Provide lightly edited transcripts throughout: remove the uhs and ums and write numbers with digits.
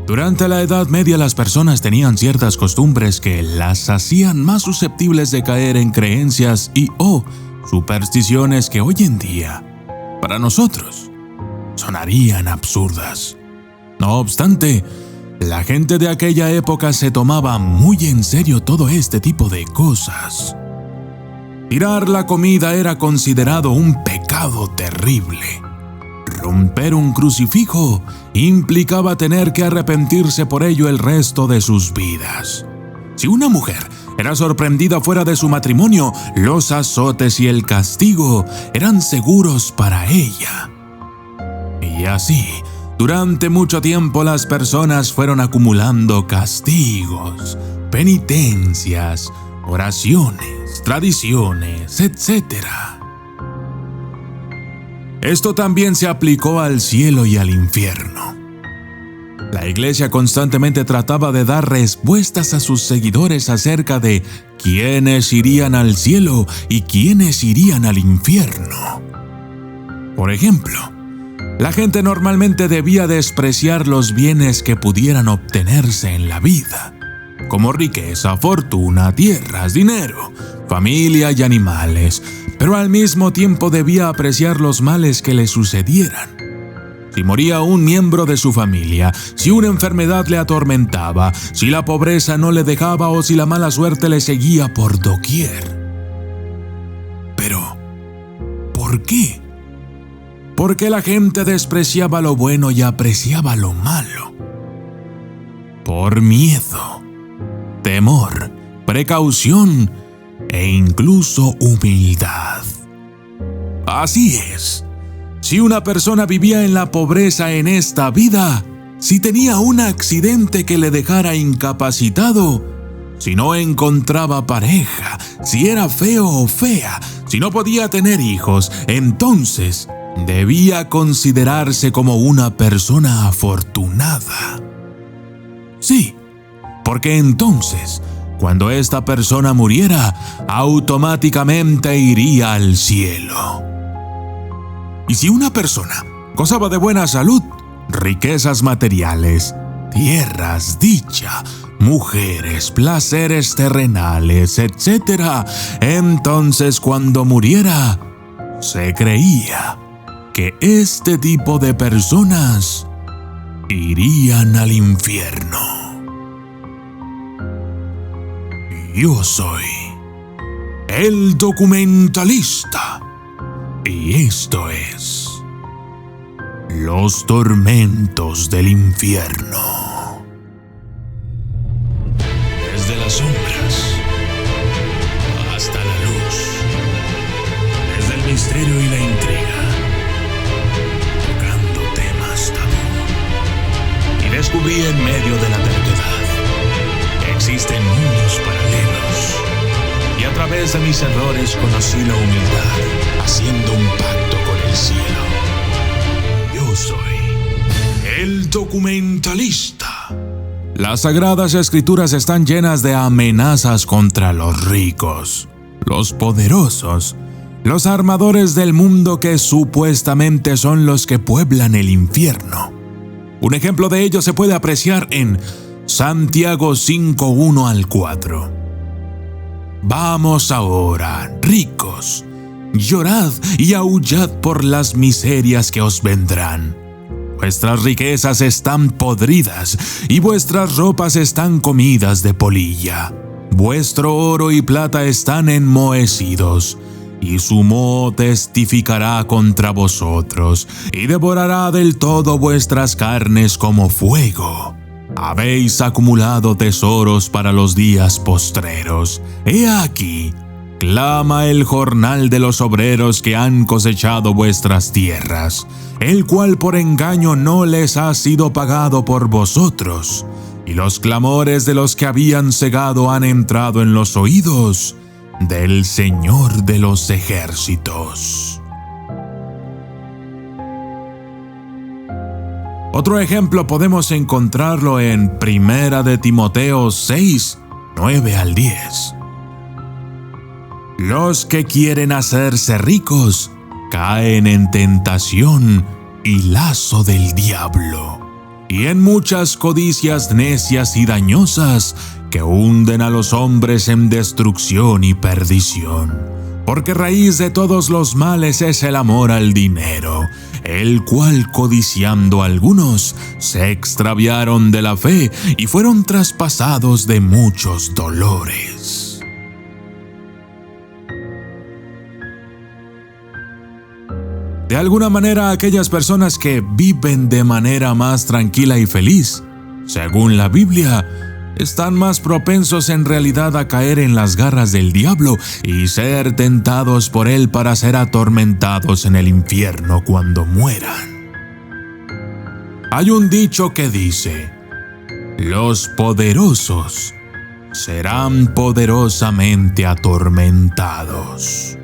Durante la Edad Media las personas tenían ciertas costumbres que las hacían más susceptibles de caer en creencias y supersticiones que hoy en día, para nosotros, sonarían absurdas. No obstante, la gente de aquella época se tomaba muy en serio todo este tipo de cosas. Tirar la comida era considerado un pecado terrible. Romper un crucifijo implicaba tener que arrepentirse por ello el resto de sus vidas. Si una mujer era sorprendida fuera de su matrimonio, los azotes y el castigo eran seguros para ella. Y así, durante mucho tiempo las personas fueron acumulando castigos, penitencias, oraciones, tradiciones, etc. Esto también se aplicó al cielo y al infierno. La iglesia constantemente trataba de dar respuestas a sus seguidores acerca de quiénes irían al cielo y quiénes irían al infierno. Por ejemplo, la gente normalmente debía despreciar los bienes que pudieran obtenerse en la vida, como riqueza, fortuna, tierras, dinero, familia y animales, pero al mismo tiempo debía apreciar los males que le sucedieran. Si moría un miembro de su familia, si una enfermedad le atormentaba, si la pobreza no le dejaba o si la mala suerte le seguía por doquier. Pero, ¿por qué? ¿Por qué la gente despreciaba lo bueno y apreciaba lo malo? Por miedo, temor, precaución e incluso humildad. Así es. Si una persona vivía en la pobreza en esta vida, si tenía un accidente que le dejara incapacitado, si no encontraba pareja, si era feo o fea, si no podía tener hijos, entonces debía considerarse como una persona afortunada. Sí, porque entonces, cuando esta persona muriera, automáticamente iría al cielo. Y si una persona gozaba de buena salud, riquezas materiales, tierras, dicha, mujeres, placeres terrenales, etc., entonces cuando muriera, se creía que este tipo de personas irían al infierno. Yo soy el documentalista. Y esto es Los Tormentos del Infierno. Desde las sombras hasta la luz, desde el misterio y la intriga, tocando temas tabú. Y descubrí en medio de la terquedad que existen mundos paralelos. Y a través de mis errores conocí la humildad, haciendo un pacto con el cielo. Yo soy el documentalista. Las sagradas escrituras están llenas de amenazas contra los ricos, los poderosos, los armadores del mundo que supuestamente son los que pueblan el infierno. Un ejemplo de ello se puede apreciar en Santiago 5:1 al 4. Vamos ahora, ricos, llorad y aullad por las miserias que os vendrán. Vuestras riquezas están podridas y vuestras ropas están comidas de polilla. Vuestro oro y plata están enmohecidos, y su moho testificará contra vosotros, y devorará del todo vuestras carnes como fuego. Habéis acumulado tesoros para los días postreros. He aquí, clama el jornal de los obreros que han cosechado vuestras tierras, el cual por engaño no les ha sido pagado por vosotros, y los clamores de los que habían cegado han entrado en los oídos del Señor de los ejércitos. Otro ejemplo podemos encontrarlo en 1 de Timoteo 6, 9 al 10. Los que quieren hacerse ricos caen en tentación y lazo del diablo, y en muchas codicias necias y dañosas que hunden a los hombres en destrucción y perdición. Porque raíz de todos los males es el amor al dinero, el cual codiciando algunos se extraviaron de la fe y fueron traspasados de muchos dolores. De alguna manera, aquellas personas que viven de manera más tranquila y feliz, según la Biblia, están más propensos en realidad a caer en las garras del diablo y ser tentados por él para ser atormentados en el infierno cuando mueran. Hay un dicho que dice: los poderosos serán poderosamente atormentados.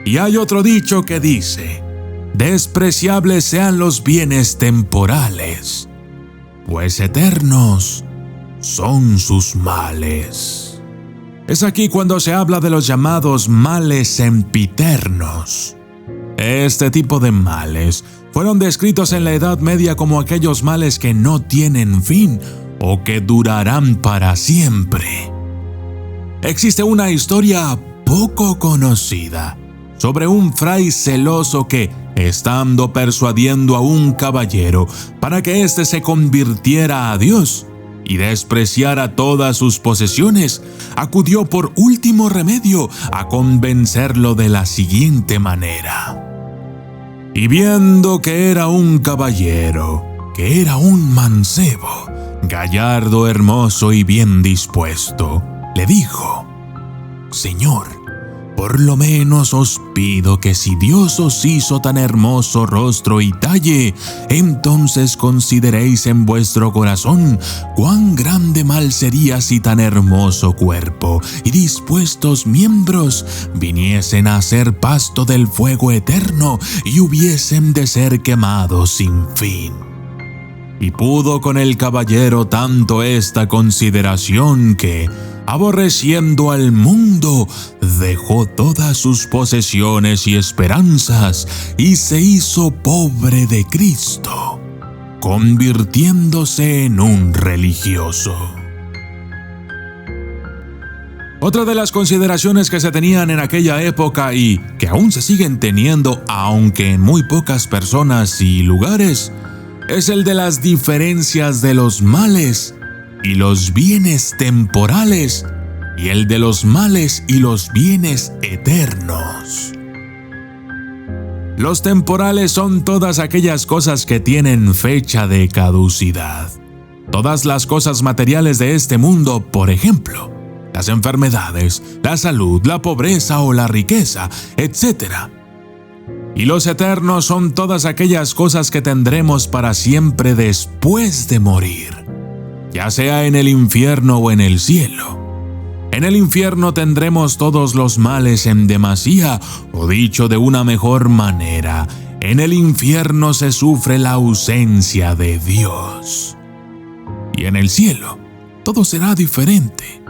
Y hay otro dicho que dice: despreciables sean los bienes temporales, pues eternos son sus males. Es aquí cuando se habla de los llamados males sempiternos. Este tipo de males fueron descritos en la Edad Media como aquellos males que no tienen fin o que durarán para siempre. Existe una historia poco conocida sobre un fray celoso que, estando persuadiendo a un caballero para que éste se convirtiera a Dios y despreciara todas sus posesiones, acudió por último remedio a convencerlo de la siguiente manera. Y viendo que era un caballero, que era un mancebo, gallardo, hermoso y bien dispuesto, le dijo: Señor, por lo menos os pido que si Dios os hizo tan hermoso rostro y talle, entonces consideréis en vuestro corazón cuán grande mal sería si tan hermoso cuerpo y dispuestos miembros viniesen a ser pasto del fuego eterno y hubiesen de ser quemados sin fin. Y pudo con el caballero tanto esta consideración que, aborreciendo al mundo, dejó todas sus posesiones y esperanzas y se hizo pobre de Cristo, convirtiéndose en un religioso. Otra de las consideraciones que se tenían en aquella época y que aún se siguen teniendo, aunque en muy pocas personas y lugares, es el de las diferencias de los males y los bienes temporales, y el de los males y los bienes eternos. Los temporales son todas aquellas cosas que tienen fecha de caducidad. Todas las cosas materiales de este mundo, por ejemplo, las enfermedades, la salud, la pobreza o la riqueza, etc. Y los eternos son todas aquellas cosas que tendremos para siempre después de morir, ya sea en el infierno o en el cielo. En el infierno tendremos todos los males en demasía, o dicho de una mejor manera, en el infierno se sufre la ausencia de Dios. Y en el cielo, todo será diferente.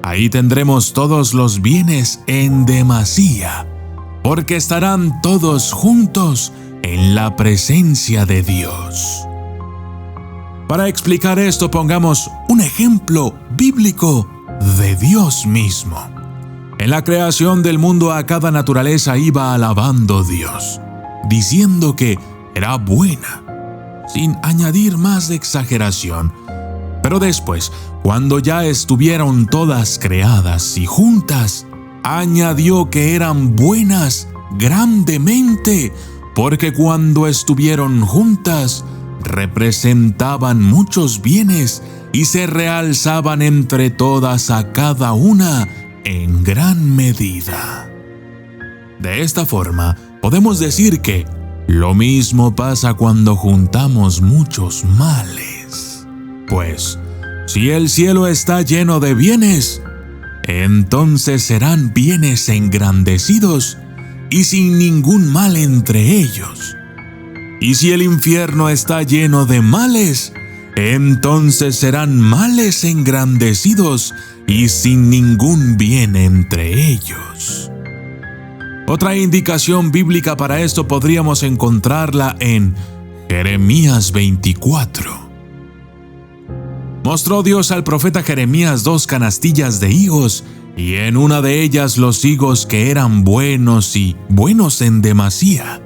Ahí tendremos todos los bienes en demasía, porque estarán todos juntos en la presencia de Dios. Para explicar esto, pongamos un ejemplo bíblico de Dios mismo. En la creación del mundo, a cada naturaleza iba alabando Dios, diciendo que era buena, sin añadir más exageración. Pero después, cuando ya estuvieron todas creadas y juntas, añadió que eran buenas grandemente, porque cuando estuvieron juntas, representaban muchos bienes y se realzaban entre todas a cada una en gran medida. De esta forma, podemos decir que lo mismo pasa cuando juntamos muchos males. Pues, si el cielo está lleno de bienes, entonces serán bienes engrandecidos y sin ningún mal entre ellos. Y si el infierno está lleno de males, entonces serán males engrandecidos y sin ningún bien entre ellos. Otra indicación bíblica para esto podríamos encontrarla en Jeremías 24. Mostró Dios al profeta Jeremías 2 canastillas de higos, y en una de ellas los higos que eran buenos y buenos en demasía,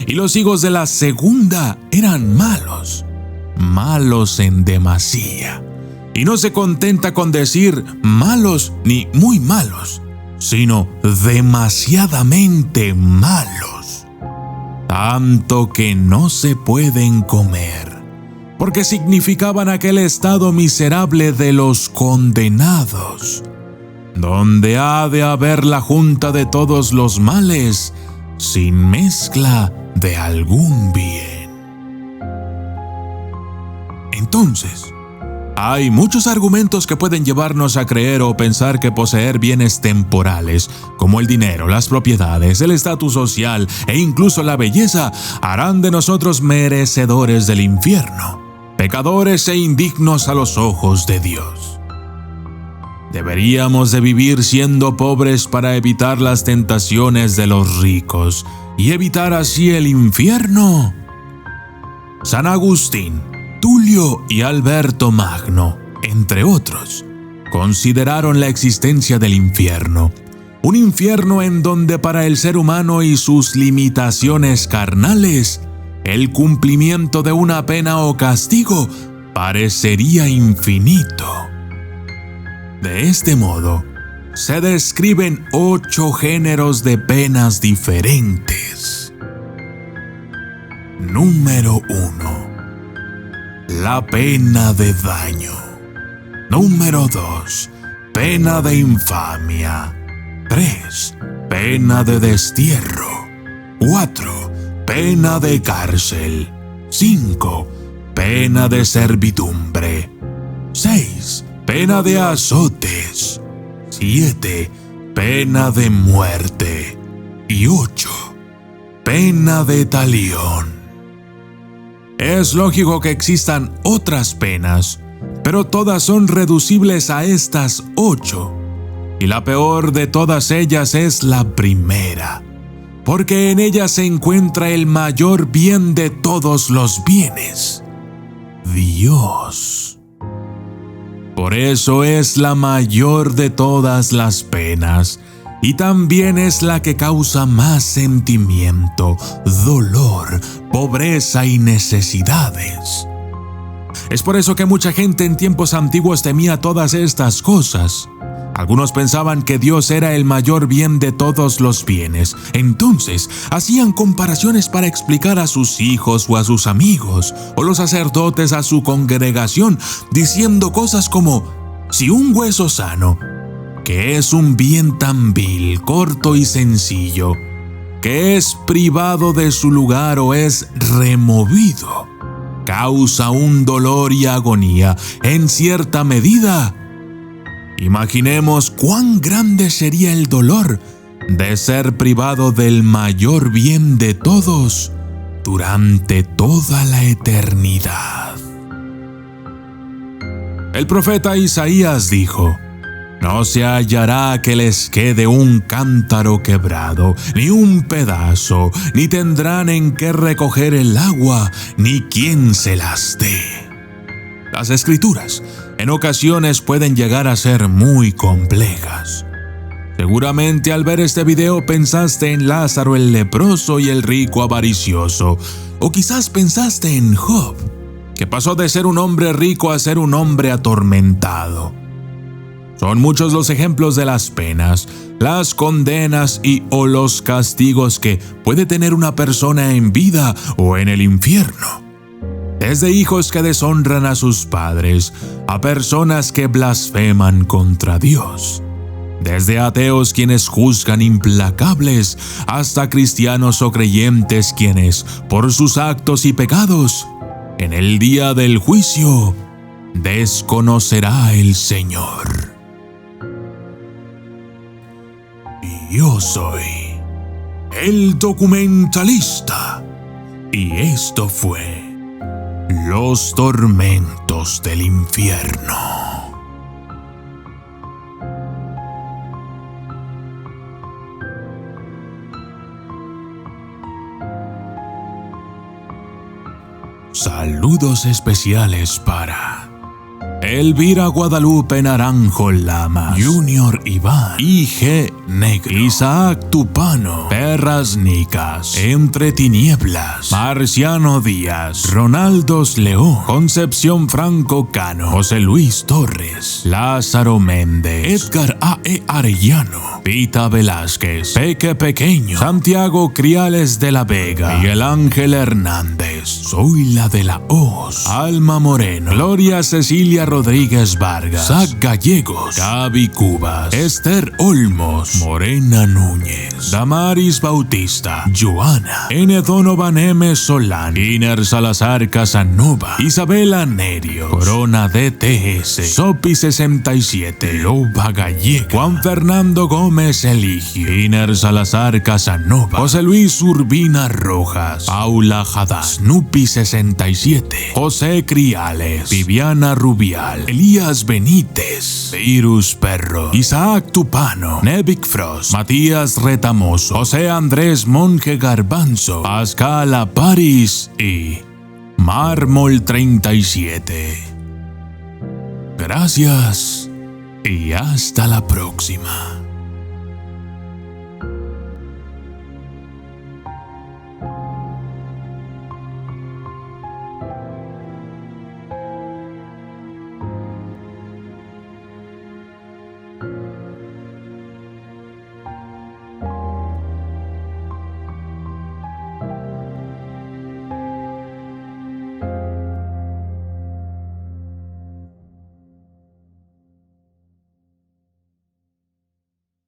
y los higos de la segunda eran malos, malos en demasía. Y no se contenta con decir malos ni muy malos, sino demasiadamente malos, tanto que no se pueden comer, porque significaban aquel estado miserable de los condenados, donde ha de haber la junta de todos los males, sin mezcla de algún bien. Entonces, hay muchos argumentos que pueden llevarnos a creer o pensar que poseer bienes temporales, como el dinero, las propiedades, el estatus social e incluso la belleza, harán de nosotros merecedores del infierno, pecadores e indignos a los ojos de Dios. ¿Deberíamos de vivir siendo pobres para evitar las tentaciones de los ricos y evitar así el infierno? San Agustín, Tulio y Alberto Magno, entre otros, consideraron la existencia del infierno, un infierno en donde para el ser humano y sus limitaciones carnales, el cumplimiento de una pena o castigo parecería infinito. De este modo, se describen 8 géneros de penas diferentes. Número 1. La pena de daño. Número 2. Pena de infamia. 3. Pena de destierro. 4. Pena de cárcel. 5. Pena de servidumbre. 6. Pena de azotes. 7. Pena de muerte. Y 8. Pena de talión. Es lógico que existan otras penas, pero todas son reducibles a estas 8. Y la peor de todas ellas es la primera, porque en ella se encuentra el mayor bien de todos los bienes: Dios. Por eso es la mayor de todas las penas, y también es la que causa más sentimiento, dolor, pobreza y necesidades. Es por eso que mucha gente en tiempos antiguos temía todas estas cosas. Algunos pensaban que Dios era el mayor bien de todos los bienes. Entonces, hacían comparaciones para explicar a sus hijos o a sus amigos, o los sacerdotes a su congregación, diciendo cosas como: si un hueso sano, que es un bien tan vil, corto y sencillo, que es privado de su lugar o es removido, causa un dolor y agonía en cierta medida, imaginemos cuán grande sería el dolor de ser privado del mayor bien de todos durante toda la eternidad. El profeta Isaías dijo: no se hallará que les quede un cántaro quebrado, ni un pedazo, ni tendrán en qué recoger el agua, ni quien se las dé. Las escrituras en ocasiones pueden llegar a ser muy complejas. Seguramente al ver este video pensaste en Lázaro el leproso y el rico avaricioso, o quizás pensaste en Job, que pasó de ser un hombre rico a ser un hombre atormentado. Son muchos los ejemplos de las penas, las condenas y o los castigos que puede tener una persona en vida o en el infierno. Desde hijos que deshonran a sus padres, a personas que blasfeman contra Dios. Desde ateos quienes juzgan implacables, hasta cristianos o creyentes quienes, por sus actos y pecados, en el día del juicio, desconocerá el Señor. Yo soy el documentalista, y esto fue Los tormentos del infierno. Saludos especiales para Elvira Guadalupe Naranjo Lama, Junior Iván, IG Negro, Isaac Tupano, Perras Nicas, Entre Tinieblas, Marciano Díaz, Ronaldos León, Concepción Franco Cano, José Luis Torres, Lázaro Méndez, Edgar A.E. Arellano, Pita Velázquez, Peque Pequeño, Santiago Criales de la Vega, Miguel Ángel Hernández, Soy la de la Hoz, Alma Moreno, Gloria Cecilia Rodríguez Vargas, Zac Gallegos, Gaby Cubas, Esther Olmos, Morena Núñez, Damaris Bautista, Joana, N. Donovan M. Solán, Iner Salazar Casanova, Isabela Nerio, Corona DTS, Sopi 67, Loba Gallego, Juan Fernando Gómez Eligio, Iner Salazar Casanova, José Luis Urbina Rojas, Paula Haddad, Snoopy 67, José Criales, Viviana Rubial, Elías Benítez, Virus Perro, Isaac Tupano, Nevic Frost, Matías Retamoso, José Andrés Monje Garbanzo, Pascal Aparis y Mármol 37. Gracias y hasta la próxima.